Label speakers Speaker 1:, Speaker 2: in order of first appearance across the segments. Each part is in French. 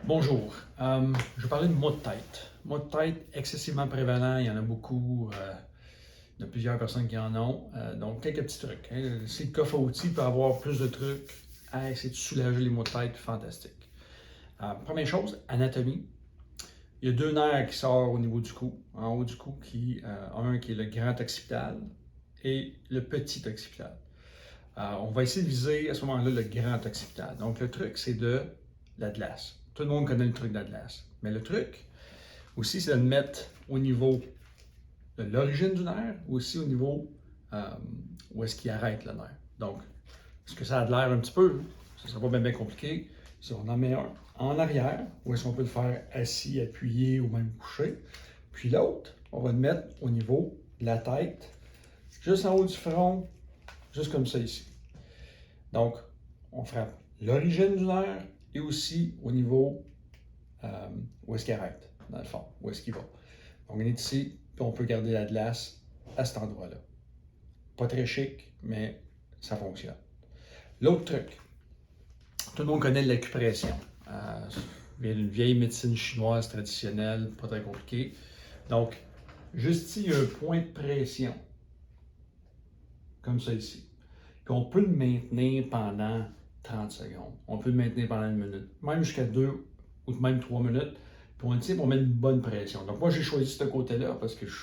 Speaker 1: Bonjour. Je vais parler de maux de tête. Maux de tête excessivement prévalents, il y en a beaucoup. Il y a plusieurs personnes qui en ont. Donc, quelques petits trucs. Hein. Si le coffre à outils peut avoir plus de trucs à essayer de soulager les maux de tête, fantastique. Première chose, anatomie. Il y a deux nerfs qui sortent au niveau du cou, en haut du cou, un qui est le grand occipital et le petit occipital. On va essayer de viser à ce moment-là le grand occipital. Donc, le truc, c'est de l'atlas. Tout le monde connaît le truc d'atlas. Mais le truc aussi, c'est de le mettre au niveau de l'origine du nerf, aussi au niveau où est-ce qu'il arrête le nerf. Donc, est-ce que ça a de l'air un petit peu? Ce ne sera pas bien compliqué. Si on en met un en arrière, où est-ce qu'on peut le faire assis, appuyé ou même couché. Puis l'autre, on va le mettre au niveau de la tête, juste en haut du front, juste comme ça ici. Donc, on frappe l'origine du nerf et aussi au niveau où est-ce qu'il arrête, dans le fond, où est-ce qu'il va. Donc, on est ici, puis on peut garder la glace à cet endroit-là. Pas très chic, mais ça fonctionne. L'autre truc, tout le monde connaît l'acupression. Une vieille médecine chinoise traditionnelle, pas très compliquée. Donc, juste ici, il y a un point de pression, comme ça ici. Puis on peut le maintenir pendant 30 secondes. On peut le maintenir pendant une minute, même jusqu'à 2 ou même 3 minutes. Puis on le tient pour mettre une bonne pression. Donc moi, j'ai choisi ce côté-là parce que je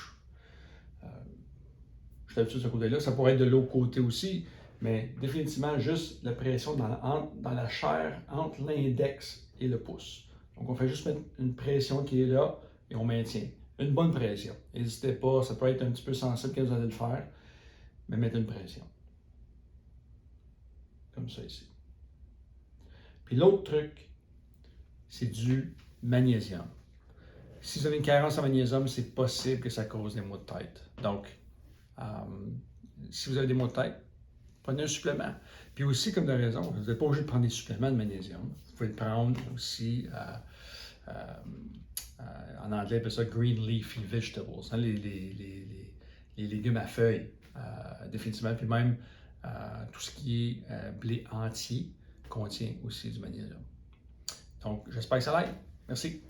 Speaker 1: suis habitué de ce côté-là. Ça pourrait être de l'autre côté aussi, mais définitivement juste la pression dans la chair entre l'index et le pouce. Donc on fait juste mettre une pression qui est là et on maintient. Une bonne pression. N'hésitez pas, ça peut être un petit peu sensible quand vous allez le faire, mais mettez une pression. Comme ça ici. Puis l'autre truc, c'est du magnésium. Si vous avez une carence en magnésium, c'est possible que ça cause des maux de tête. Donc, si vous avez des maux de tête, prenez un supplément. Puis aussi, comme de raison, vous n'êtes pas obligé de prendre des suppléments de magnésium. Vous pouvez le prendre aussi, en anglais, on appelle ça green leafy vegetables, hein, les légumes à feuilles, définitivement. Puis même tout ce qui est blé entier contient aussi du magnésium. Donc, j'espère que ça l'aide. Merci.